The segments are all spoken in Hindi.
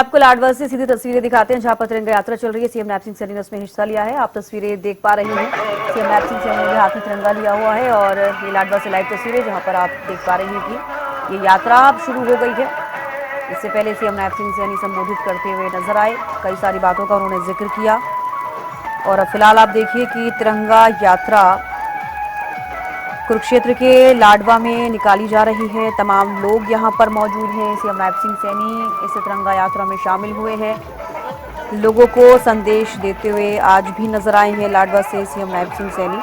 आपको लाडवा से सीधी तस्वीरें दिखाते हैं जहां पर तिरंगा यात्रा चल रही है। सीएम नैब सिंह सैनी ने उसमें हिस्सा लिया है। आप तस्वीरें देख पा रहे हैं। सीएम नैब सिंह सैनी ने हाथ में तिरंगा लिया हुआ है और ये लाडवा से लाइव तस्वीरें जहां पर आप देख पा रहे हैं कि ये यात्रा अब शुरू हो गई है। इससे पहले सीएम नैब सिंह सैनी संबोधित करते हुए नजर आए। कई सारी बातों का उन्होंने जिक्र किया और अब फिलहाल आप देखिए कि तिरंगा यात्रा कुरुक्षेत्र के लाडवा में निकाली जा रही है। तमाम लोग यहां पर मौजूद हैं। सीएम नैब सिंह सैनी इस तिरंगा यात्रा में शामिल हुए हैं। लोगों को संदेश देते हुए आज भी नजर आए हैं लाडवा से सीएम नैब सिंह सैनी।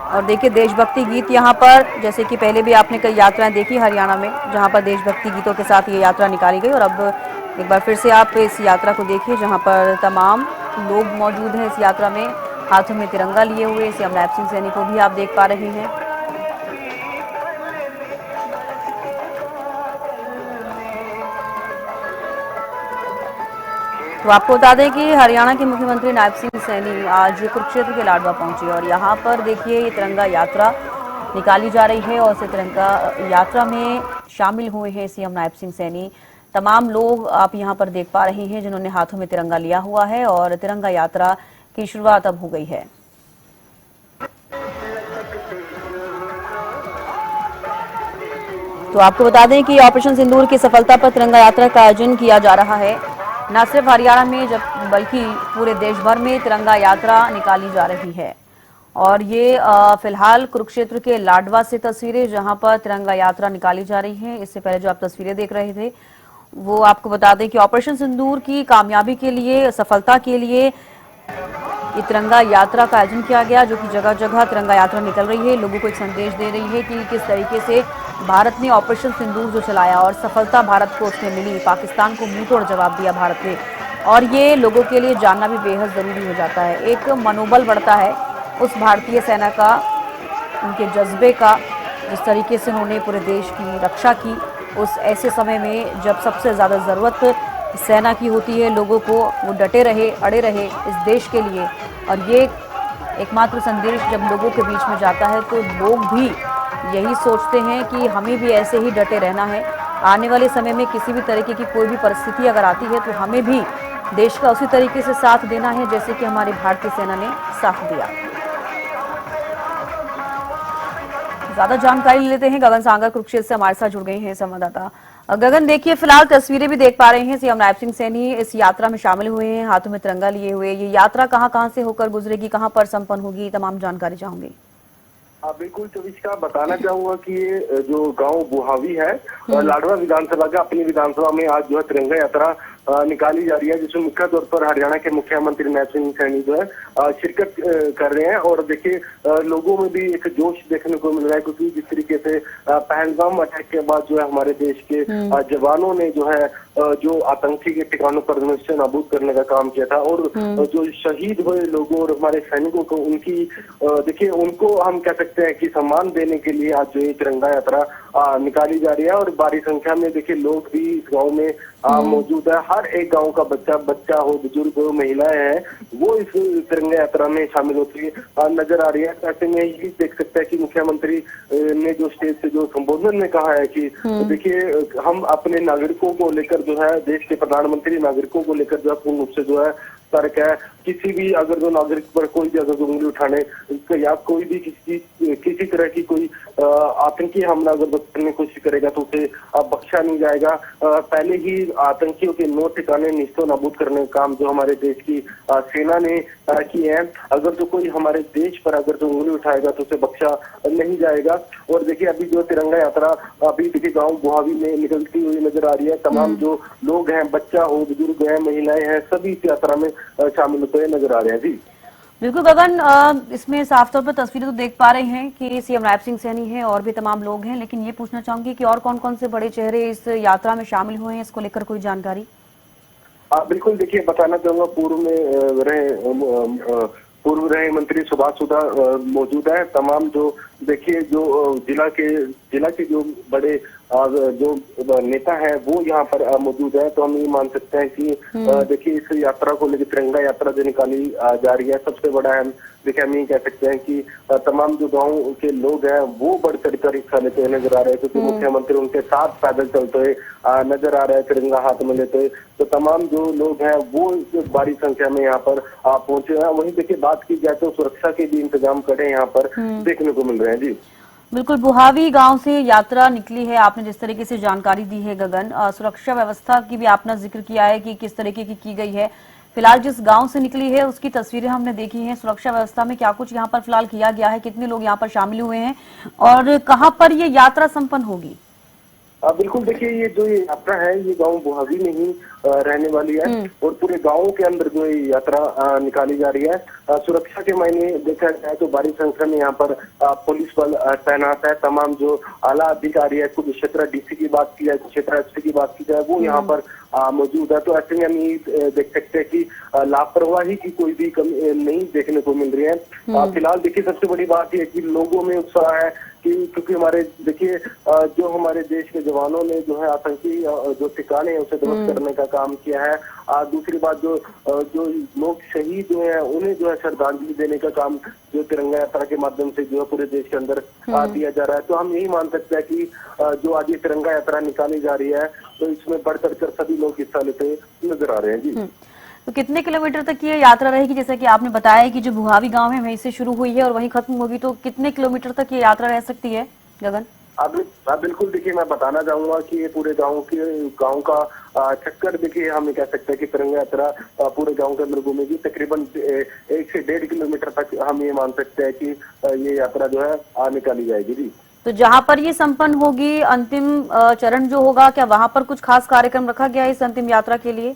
और देखिए देशभक्ति गीत यहां पर, जैसे कि पहले भी आपने कई यात्राएं देखी हरियाणा में जहां पर देशभक्ति गीतों के साथ ये यात्रा निकाली गई। और अब एक बार फिर से आप इस यात्रा को देखिए जहां पर तमाम लोग मौजूद हैं इस यात्रा में, हाथों में तिरंगा लिए हुए। सीएम नैब सिंह सैनी को भी आप देख पा रहे हैं। तो आपको बता दें कि हरियाणा के मुख्यमंत्री नैब सिंह सैनी आज कुरुक्षेत्र के लाडवा पहुंचे और यहां पर देखिए ये तिरंगा यात्रा निकाली जा रही है और इस तिरंगा यात्रा में शामिल हुए हैं सीएम नैब सिंह सैनी। तमाम लोग आप यहां पर देख पा रहे हैं जिन्होंने हाथों में तिरंगा लिया हुआ है और तिरंगा यात्रा की शुरुआत अब हो गई है। तो आपको बता दें कि ऑपरेशन सिंदूर की सफलता पर तिरंगा यात्रा का आयोजन किया जा रहा है। न सिर्फ हरियाणा में बल्कि पूरे देश भर में तिरंगा यात्रा निकाली जा रही है। और ये फिलहाल कुरुक्षेत्र के लाडवा से तस्वीरें जहां पर तिरंगा यात्रा निकाली जा रही है। इससे पहले जो आप तस्वीरें देख रहे थे वो आपको बता दें कि ऑपरेशन सिंदूर की कामयाबी के लिए, सफलता के लिए ये तिरंगा यात्रा का आयोजन किया गया, जो कि जगह जगह तिरंगा यात्रा निकल रही है। लोगों को एक संदेश दे रही है कि किस तरीके से भारत ने ऑपरेशन सिंदूर जो चलाया और सफलता भारत को उसमें मिली, पाकिस्तान को मुंहतोड़ जवाब दिया भारत ने। और ये लोगों के लिए जानना भी बेहद जरूरी हो जाता है। एक मनोबल बढ़ता है उस भारतीय सेना का, उनके जज्बे का, जिस तरीके से उन्होंने पूरे देश की रक्षा की उस ऐसे समय में जब सबसे ज्यादा जरूरत सेना की होती है। लोगों को वो डटे रहे, अड़े रहे इस देश के लिए। और ये एकमात्र संदेश जब लोगों के बीच में जाता है तो लोग भी यही सोचते हैं कि हमें भी ऐसे ही डटे रहना है। आने वाले समय में किसी भी तरीके की कोई भी परिस्थिति अगर आती है तो हमें भी देश का उसी तरीके से साथ देना है जैसे कि हमारी भारतीय सेना ने साथ दिया। ज्यादा जानकारी लेते हैं। गगन सांगर कुरुक्षेत्र से हमारे साथ जुड़ गए हैं संवाददाता। गगन, देखिए फिलहाल तस्वीरें भी देख पा रहे हैं। सीएम नैब सिंह सैनी इस यात्रा में शामिल हुए हैं, हाथों में तिरंगा लिए हुए। ये यात्रा कहां से होकर गुजरेगी, कहां पर संपन्न होगी, तमाम जानकारी चाहूंगी। बिल्कुल चविष्का, बताना चाहूंगा कि ये जो गांव बुहावी है लाडवा विधानसभा का, अपनी विधानसभा में आज जो है तिरंगा यात्रा निकाली जा रही है, जिसमें मुख्य तौर पर हरियाणा के मुख्यमंत्री नैब सिंह सैनी जो है शिरकत कर रहे हैं। और देखिए लोगों में भी एक जोश देखने को मिल रहा है, क्योंकि जिस तरीके से पहलगाम अटैक के बाद जो है हमारे देश के जवानों ने जो है जो आतंकी के ठिकानों पर निश्चय नाबूद करने का काम किया था और जो शहीद हुए लोगों और हमारे सैनिकों को उनकी देखिए उनको हम कह सकते हैं कि सम्मान देने के लिए आज जो ये तिरंगा यात्रा निकाली जा रही है। और भारी संख्या में देखिए लोग भी इस गाँव में मौजूद है। हर एक गांव का बच्चा हो, बुजुर्ग हो, महिलाएं हैं, वो इस तिरंगा यात्रा में शामिल होती नजर आ रही है। ऐसे में ये देख सकते हैं कि मुख्यमंत्री ने जो स्टेज से जो संबोधन में कहा है कि देखिए हम अपने नागरिकों को लेकर जो है, देश के प्रधानमंत्री नागरिकों को लेकर जो है पूर्ण रूप से जो है तर्क है। किसी भी अगर जो नागरिक पर कोई भी अगर उंगली उठाने या कोई भी किसी तरह की कोई आतंकी हमला अगर करने की कोशिश करेगा तो उसे बख्शा नहीं जाएगा। पहले ही आतंकियों के 9 ठिकाने निस्तो नाबूद करने का काम जो हमारे देश की सेना ने किए हैं। अगर जो कोई हमारे देश पर अगर जो उंगली उठाएगा तो उसे बख्शा नहीं जाएगा। और देखिए अभी जो तिरंगा यात्रा अभी देखिए गाँव बुहावी में निकलती हुई नजर आ रही है। तमाम जो लोग हैं, बच्चा हो, बुजुर्ग हैं, महिलाएं हैं, सभी इस यात्रा में शामिल होते हुए नजर आ रहे हैं। जी बिल्कुल गगन, इसमें साफ तौर पर तस्वीरें तो देख पा रहे हैं कि सीएम नैब सिंह सैनी हैं और भी तमाम लोग हैं, लेकिन ये पूछना चाहूंगी कि और कौन कौन से बड़े चेहरे इस यात्रा में शामिल हुए हैं, इसको लेकर कोई जानकारी? बिल्कुल, देखिए बताना चाहूंगा पूर्व रहे मंत्री सुभाष सुधा मौजूद है। तमाम जो देखिए जो जिला के जो बड़े जो नेता है वो यहाँ पर मौजूद है। तो हम ये मान सकते हैं कि देखिए इस यात्रा को लेकर तिरंगा यात्रा जो निकाली जा रही है, सबसे बड़ा है देखिए हम ये कह सकते हैं कि तमाम जो गांव के लोग हैं वो बढ़ चढ़कर हिस्सा लेते हुए नजर आ रहे हैं, क्योंकि मुख्यमंत्री उनके साथ पैदल चलते हुए नजर आ रहे हैं, तिरंगा हाथ में लेते हुए। तो तमाम जो लोग हैं वो बड़ी संख्या में यहाँ पर पहुंचे हैं। वहीं देखिए बात की जाए तो सुरक्षा के भी इंतजाम कड़े यहाँ पर देखने को मिल रहे हैं। जी बिल्कुल, बुहावी गांव से यात्रा निकली है, आपने जिस तरीके से जानकारी दी है गगन, सुरक्षा व्यवस्था की भी आपने जिक्र किया है कि किस तरीके की गई है। फिलहाल जिस गांव से निकली है उसकी तस्वीरें हमने देखी हैं। सुरक्षा व्यवस्था में क्या कुछ यहाँ पर फिलहाल किया गया है, कितने लोग यहाँ पर शामिल हुए हैं और कहाँ पर ये यात्रा संपन्न होगी? बिल्कुल देखिए ये जो ये यात्रा है ये गांव बुहावी में ही रहने वाली है और पूरे गांव के अंदर जो ये यात्रा निकाली जा रही है। सुरक्षा के मायने देखा जाए तो बड़ी संख्या में यहाँ पर पुलिस बल तैनात है। तमाम जो आला अधिकारी है, कुछ क्षेत्र डीसी की बात की जाए, क्षेत्र एसपी की बात की जाए, वो यहाँ पर मौजूद है। तो ऐसे में हम ये देख सकते हैं कि लापरवाही की कोई भी कमी नहीं देखने को मिल रही है। फिलहाल देखिए सबसे बड़ी बात यह है कि लोगों में उत्साह है कि क्योंकि हमारे देखिए जो हमारे देश के जवानों ने जो है आतंकी जो ठिकाने हैं उसे ध्वस्त करने का काम किया है। दूसरी बात जो लोग शहीद हुए हैं उन्हें जो है श्रद्धांजलि देने का काम जो तिरंगा यात्रा के माध्यम से जो है पूरे देश के अंदर दिया जा रहा है। तो हम यही मान सकते हैं कि जो आज ये तिरंगा यात्रा निकाली जा रही है तो इसमें बढ़ चढ़कर सभी लोग हिस्सा लेते नजर आ रहे हैं। जी तो कितने किलोमीटर तक ये यात्रा रहेगी? जैसा कि आपने बताया कि जो बुहावी गांव है वहीं से शुरू हुई है और वहीं खत्म होगी, तो कितने किलोमीटर तक ये यात्रा रह सकती है गगन? बिल्कुल देखिए मैं बताना चाहूंगा कि ये पूरे गांव का चक्कर देखिए हम कह सकते हैं कि तिरंगा यात्रा पूरे गांव के अंदर घूमेगी। तकरीबन 1 से 1.5 किलोमीटर तक हम ये मान सकते हैं कि ये यात्रा जो है निकाली जाएगी। जी तो जहां पर ये संपन्न होगी, अंतिम चरण जो होगा, क्या वहां पर कुछ खास कार्यक्रम रखा गया है इस अंतिम यात्रा के लिए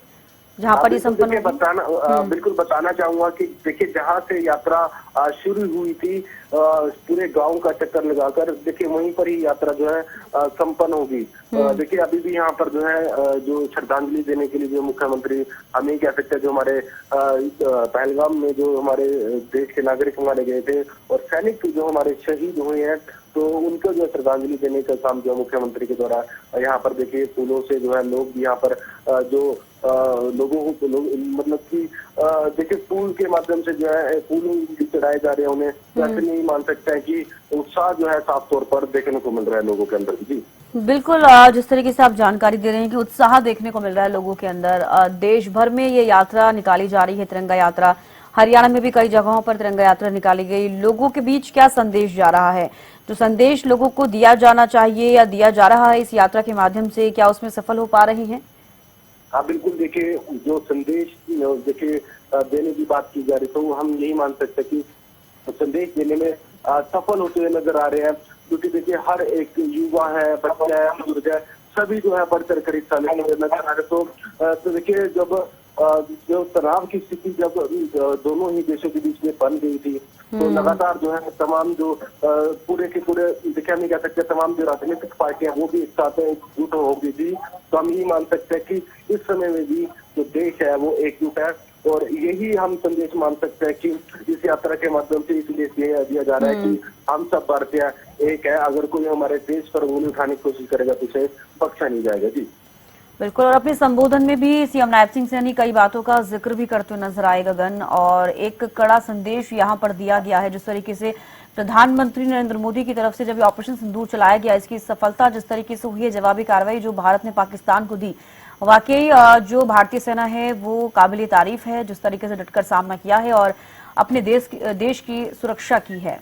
जहां पर ये संपन्न होगी? बिल्कुल बताना चाहूंगा कि देखिए जहां से यात्रा शुरू हुई थी पूरे गांव का चक्कर लगाकर देखिए वहीं पर ही यात्रा जो है संपन्न होगी। देखिए अभी भी यहाँ पर जो है जो श्रद्धांजलि देने के लिए जो मुख्यमंत्री हम ये कह सकते हैं जो हमारे पहलगाम में जो हमारे देश के नागरिक मारे गए थे और सैनिक जो हमारे शहीद हुए हैं तो उनको जो श्रद्धांजलि देने का काम जो मुख्यमंत्री के द्वारा यहाँ पर देखिए फूलों से जो है लोग यहाँ पर जो लोगों को मतलब कि देखिए फूल के माध्यम से जो है फूल चढ़ाए जा रहे हैं उन्हें। तो ऐसे नहीं मान सकते हैं कि उत्साह जो है साफ तौर पर देखने को मिल रहा है लोगों के अंदर। जी बिल्कुल, जिस तरीके से आप जानकारी दे रहे हैं कि उत्साह देखने को मिल रहा है लोगों के अंदर। देश भर में ये यात्रा निकाली जा रही है, तिरंगा यात्रा। हरियाणा में भी कई जगहों पर तिरंगा यात्रा निकाली गई। लोगों के बीच क्या संदेश जा रहा है, जो संदेश लोगों को दिया जाना चाहिए या दिया जा रहा है इस यात्रा के माध्यम से, क्या उसमें सफल हो पा रही है? बिल्कुल देखिए जो संदेश देखिए देने की बात की जा रही तो हम यही मान सकते हैं कि संदेश देने में सफल होते हुए नजर आ रहे हैं। क्योंकि देखिए हर एक युवा है, बच्चा है, बुजुर्ग है, सभी जो है बढ़ चढ़कर हिस्सा लेने नजर आ रहे। तो देखिए जब जो तनाव की स्थिति जब दोनों ही देशों के बीच में बन गई थी तो लगातार जो है तमाम जो पूरे के पूरे देखिए नहीं कह सकते तमाम जो राजनीतिक पार्टियां वो भी एक साथ एकजुट हो गई थी। तो हम यही मान सकते हैं कि इस समय में भी जो देश है वो एकजुट है और यही हम संदेश मान सकते हैं कि इस यात्रा के माध्यम से इसलिए दिया जा रहा है कि हम सब भारतीय एक है। अगर कोई हमारे देश पर उंगली उठाने की कोशिश करेगा तो उसे बख्शा नहीं जाएगा। जी बिल्कुल, और अपने संबोधन में भी सीएम नायब सिंह सैनी कई बातों का जिक्र भी करते हुए नजर आए गगन, और एक कड़ा संदेश यहाँ पर दिया गया है। जिस तरीके से प्रधानमंत्री नरेंद्र मोदी की तरफ से जब ऑपरेशन सिंदूर चलाया गया, इसकी सफलता जिस तरीके से हुई है, जवाबी कार्रवाई जो भारत ने पाकिस्तान को दी, वाकई जो भारतीय सेना है वो काबिल तारीफ है। जिस तरीके से डटकर सामना किया है और अपने देश की सुरक्षा की है।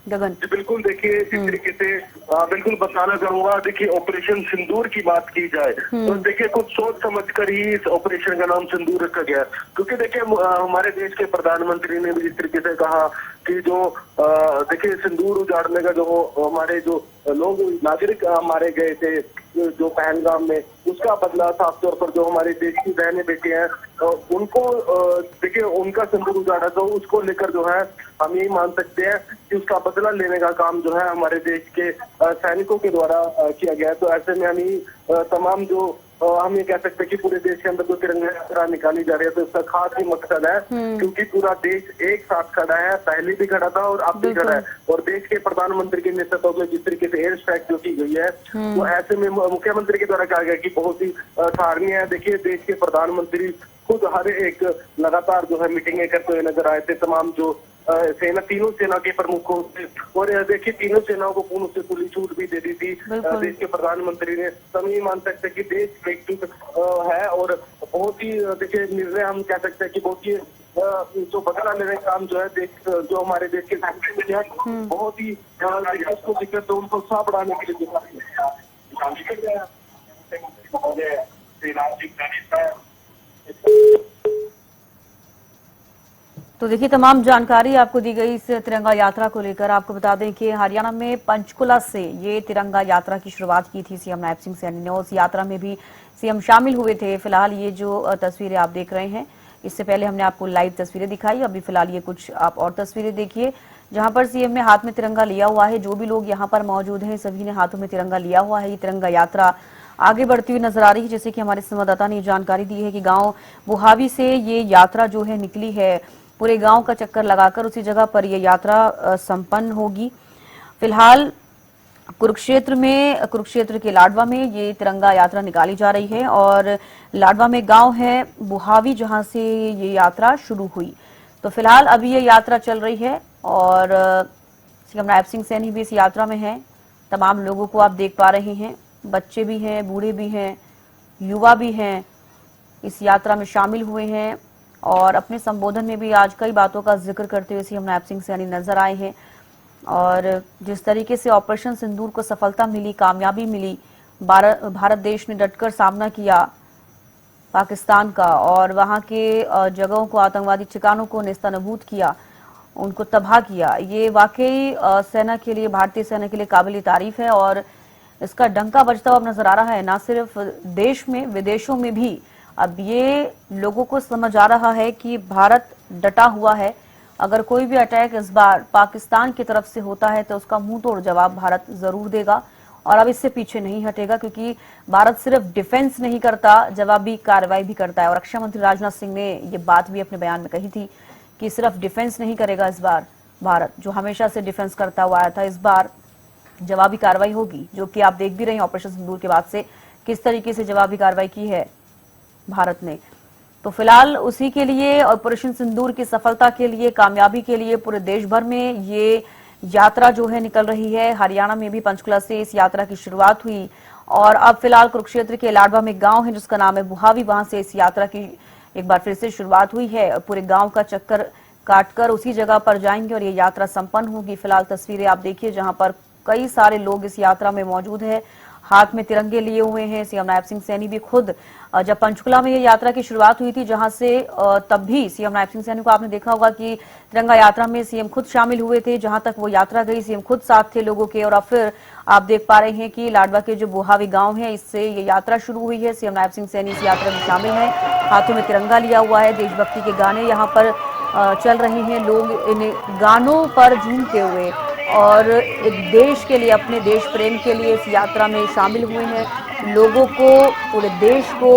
गगन बिल्कुल देखिए इस तरीके से बिल्कुल बताना चाहूंगा। देखिए ऑपरेशन सिंदूर की बात की जाए तो देखिए कुछ सोच समझ कर ही इस ऑपरेशन का नाम सिंदूर रखा गया, क्योंकि देखिए हमारे देश के प्रधानमंत्री ने भी इस तरीके से कहा कि जो देखिए सिंदूर उजाड़ने का जो हमारे जो लोग नागरिक मारे गए थे जो पहलगाम में, उसका बदला साफ तौर पर जो हमारे देश की बहनें बेटे हैं उनको देखिए उनका सिंदूर उजाड़ा, तो उसको लेकर जो है हम यही मान सकते हैं कि उसका बदला लेने का काम जो है हमारे देश के सैनिकों के द्वारा किया गया है। तो ऐसे में हम तमाम जो हम ये कह सकते हैं कि पूरे देश के अंदर जो तिरंगा यात्रा निकाली जा रही है तो इसका खास ही मकसद है, क्योंकि पूरा देश एक साथ खड़ा है, पहले भी खड़ा था और अब भी खड़ा है। और देश के प्रधानमंत्री के नेतृत्व में जिस तरीके से एयर स्ट्राइक जो की गई है, तो ऐसे में मुख्यमंत्री के द्वारा कहा गया कि बहुत ही सराहनीय है। देखिए, देश के प्रधानमंत्री खुद हर एक लगातार जो है मीटिंगें करते हुए नजर आए थे, तमाम जो तीनों सेना के प्रमुखों से। और देखिए, तीनों सेनाओं को पूर्ण से खुली छूट भी दे दी थी देश के प्रधानमंत्री ने। हम ये मान सकते हैं कि देश एकजुट है और बहुत ही देखिए निर्णय हम कह सकते हैं कि बहुत ही जो बदला लेने का काम जो है देश जो हमारे देश के नागरिक है बहुत ही उसको दिक्कत है उनको उत्साह बढ़ाने के लिए तो देखिए, तमाम जानकारी आपको दी गई इस तिरंगा यात्रा को लेकर। आपको बता दें कि हरियाणा में पंचकुला से ये तिरंगा यात्रा की शुरुआत की थी सीएम नायब सिंह सैनी ने। उस यात्रा में भी सीएम शामिल हुए थे। फिलहाल ये जो तस्वीरें आप देख रहे हैं, इससे पहले हमने आपको लाइव तस्वीरें दिखाई, अभी फिलहाल ये कुछ आप और तस्वीरें देखिए जहां पर सीएम ने हाथ में तिरंगा लिया हुआ है। जो भी लोग यहाँ पर मौजूद हैं सभी ने हाथों में तिरंगा लिया हुआ है। ये तिरंगा यात्रा आगे बढ़ती हुई नजर आ रही है। जैसे कि हमारे संवाददाता ने जानकारी दी है कि गांव बुहावी से ये यात्रा जो है निकली है, पूरे गांव का चक्कर लगाकर उसी जगह पर यह यात्रा संपन्न होगी। फिलहाल कुरुक्षेत्र के लाडवा में ये तिरंगा यात्रा निकाली जा रही है और लाडवा में गांव है बुहावी जहां से ये यात्रा शुरू हुई। तो फिलहाल अभी ये यात्रा चल रही है और सीएम नायब सिंह सैनी भी इस यात्रा में हैं। तमाम लोगों को आप देख पा रहे हैं, बच्चे भी हैं, बूढ़े भी हैं, युवा भी हैं, इस यात्रा में शामिल हुए हैं और अपने संबोधन में भी आज कई बातों का जिक्र करते हुए सीएम नायब सिंह सैनी नजर आए हैं। और जिस तरीके से ऑपरेशन सिंदूर को सफलता मिली, कामयाबी मिली, भारत देश ने डटकर सामना किया पाकिस्तान का और वहां के जगहों को, आतंकवादी ठिकानों को नेस्तनाबूद किया, उनको तबाह किया। ये वाकई सेना के लिए, भारतीय सेना के लिए काबिल तारीफ है और इसका डंका बजता हुआ नजर आ रहा है, ना सिर्फ देश में, विदेशों में भी। अब ये लोगों को समझ आ रहा है कि भारत डटा हुआ है। अगर कोई भी अटैक इस बार पाकिस्तान की तरफ से होता है तो उसका मुंह तोड़ जवाब भारत जरूर देगा और अब इससे पीछे नहीं हटेगा, क्योंकि भारत सिर्फ डिफेंस नहीं करता, जवाबी कार्रवाई भी करता है। और रक्षा मंत्री राजनाथ सिंह ने ये बात भी अपने बयान में कही थी कि सिर्फ डिफेंस नहीं करेगा इस बार भारत, जो हमेशा से डिफेंस करता हुआ आया था, इस बार जवाबी कार्रवाई होगी, जो कि आप देख भी रहे हैं ऑपरेशन सिंदूर के बाद से किस तरीके से जवाबी कार्रवाई की है भारत ने। तो फिलहाल उसी के लिए, ऑपरेशन सिंदूर की सफलता के लिए, कामयाबी के लिए पूरे देश भर में ये यात्रा जो है निकल रही है। हरियाणा में भी पंचकुला से इस यात्रा की शुरुआत हुई और अब फिलहाल कुरुक्षेत्र के लाडवा में गांव है जिसका नाम है बुहावी, वहां से इस यात्रा की एक बार फिर से शुरुआत हुई है। पूरे गांव का चक्कर काटकर उसी जगह पर जाएंगे और ये यात्रा संपन्न होगी। फिलहाल तस्वीरें आप देखिए जहां पर कई सारे लोग इस यात्रा में मौजूद है, हाथ में तिरंगे लिए हुए हैं। सीएम नायब सिंह सैनी भी खुद, जब पंचकुला में ये यात्रा की शुरुआत हुई थी जहां से, तब भी सीएम नायब सिंह सैनी को आपने देखा होगा कि तिरंगा यात्रा में सीएम खुद शामिल हुए थे। जहां तक वो यात्रा गई सीएम खुद साथ थे लोगों के। और अब फिर आप देख पा रहे हैं कि लाडवा के जो बुहावी गांव है, इससे ये यात्रा शुरू हुई है। सीएम नायब सिंह सैनी इस यात्रा में शामिल है, हाथों में तिरंगा लिया हुआ है। देशभक्ति के गाने यहाँ पर चल रहे हैं, लोग इन गानों पर झूमते हुए और एक देश के लिए, अपने देश प्रेम के लिए इस यात्रा में शामिल हुए हैं। लोगों को, पूरे देश को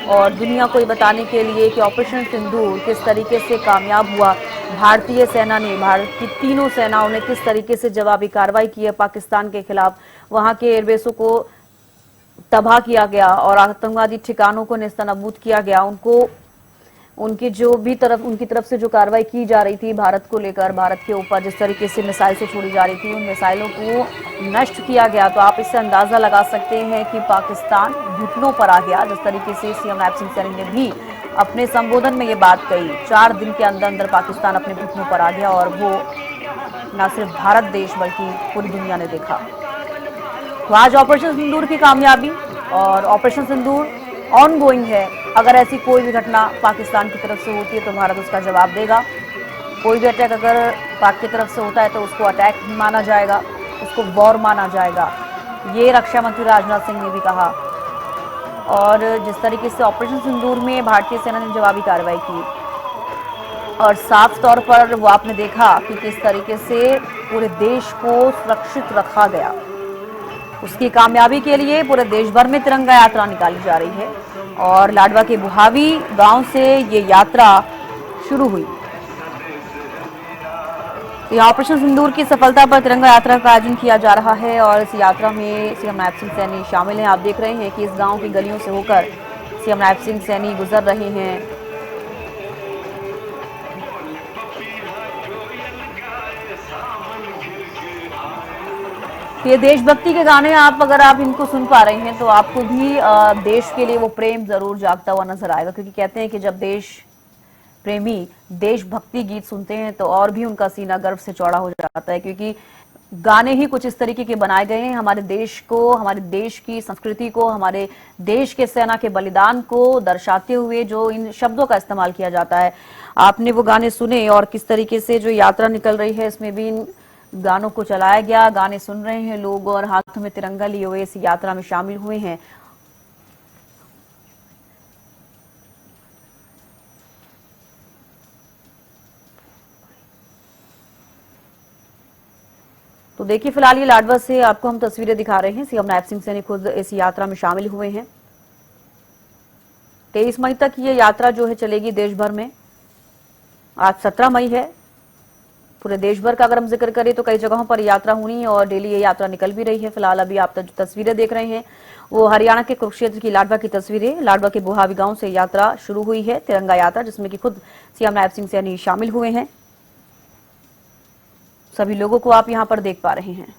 और दुनिया को ये बताने के लिए कि ऑपरेशन सिंदूर किस तरीके से कामयाब हुआ। भारतीय सेना ने, भारत की तीनों सेनाओं ने किस तरीके से जवाबी कार्रवाई की है पाकिस्तान के खिलाफ। वहां के एयरबेसों को तबाह किया गया और आतंकवादी ठिकानों को नेस्तनाबूद किया गया। उनकी तरफ से जो कार्रवाई की जा रही थी भारत को लेकर, भारत के ऊपर जिस तरीके से मिसाइल से छोड़ी जा रही थी, उन मिसाइलों को नष्ट किया गया। तो आप इससे अंदाजा लगा सकते हैं कि पाकिस्तान घुटनों पर आ गया। जिस तरीके से सीएम नायब सिंह सैनी ने भी अपने संबोधन में ये बात कही, 4 दिन के अंदर अंदर पाकिस्तान अपने घुटनों पर आ गया और वो न सिर्फ भारत देश बल्कि पूरी दुनिया ने देखा। तो आज ऑपरेशन सिंदूर की कामयाबी और ऑपरेशन सिंदूर ऑन गोइंग है। अगर ऐसी कोई भी घटना पाकिस्तान की तरफ से होती है तो भारत उसका जवाब देगा। कोई भी अटैक अगर पाक की तरफ से होता है तो उसको अटैक नहीं माना जाएगा, उसको वॉर माना जाएगा। ये रक्षा मंत्री राजनाथ सिंह ने भी कहा। और जिस तरीके से ऑपरेशन सिंदूर में भारतीय सेना ने जवाबी कार्रवाई की और साफ तौर पर वो आपने देखा कि किस तरीके से पूरे देश को सुरक्षित रखा गया। उसकी कामयाबी के लिए पूरे देश भर में तिरंगा यात्रा निकाली जा रही है और लाडवा के बुहावी गांव से ये यात्रा शुरू हुई। तो यहाँ ऑपरेशन सिंदूर की सफलता पर तिरंगा यात्रा का आयोजन किया जा रहा है और इस यात्रा में सीएम नायब सिंह सैनी शामिल हैं। आप देख रहे हैं कि इस गांव की गलियों से होकर सीएम नायब सिंह सैनी गुजर रहे हैं। ये देशभक्ति के गाने अगर आप इनको सुन पा रहे हैं तो आपको भी देश के लिए वो प्रेम जरूर जागता हुआ नजर आएगा, क्योंकि कहते हैं कि जब देश प्रेमी देशभक्ति गीत सुनते हैं तो और भी उनका सीना गर्व से चौड़ा हो जाता है, क्योंकि गाने ही कुछ इस तरीके के बनाए गए हैं हमारे देश को, हमारे देश की संस्कृति को, हमारे देश के सेना के बलिदान को दर्शाते हुए जो इन शब्दों का इस्तेमाल किया जाता है। आपने वो गाने सुने और किस तरीके से जो यात्रा निकल रही है इसमें भी इन गानों को चलाया गया। गाने सुन रहे हैं लोग और हाथों में तिरंगा लिए हुए इस यात्रा में शामिल हुए हैं। तो देखिए, फिलहाल ये लाडवा से आपको हम तस्वीरें दिखा रहे हैं। सीएम नायब सिंह सैनी खुद इस यात्रा में शामिल हुए हैं। 23 मई तक ये यात्रा जो है चलेगी देश भर में। आज 17 मई है। पूरे देश भर का अगर हम जिक्र करें तो कई जगहों पर यात्रा होनी है और डेली ये यात्रा निकल भी रही है। फिलहाल अभी आप जो तस्वीरें देख रहे हैं वो हरियाणा के कुरुक्षेत्र की लाडवा की तस्वीरें। लाडवा के बुहावी गांव से यात्रा शुरू हुई है, तिरंगा यात्रा, जिसमें कि खुद सीएम नायब सिंह सैनी शामिल हुए हैं। सभी लोगों को आप यहां पर देख पा रहे हैं।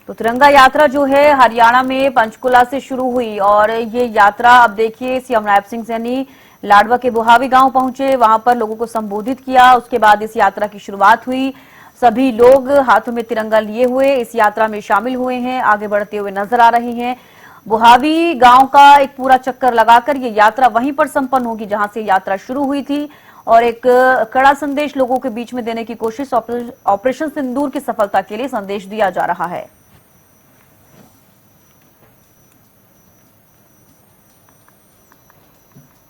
तो तिरंगा यात्रा जो है हरियाणा में पंचकुला से शुरू हुई और ये यात्रा अब देखिए सीएम नायब सिंह सैनी लाडवा के बुहावी गांव पहुंचे, वहां पर लोगों को संबोधित किया। उसके बाद इस यात्रा की शुरुआत हुई। सभी लोग हाथों में तिरंगा लिए हुए इस यात्रा में शामिल हुए हैं, आगे बढ़ते हुए नजर आ रहे हैं। बुहावी गांव का एक पूरा चक्कर लगाकर ये यात्रा वहीं पर संपन्न होगी जहां से यात्रा शुरू हुई थी और एक कड़ा संदेश लोगों के बीच में देने की कोशिश ऑपरेशन सिंदूर की सफलता के लिए संदेश दिया जा रहा है।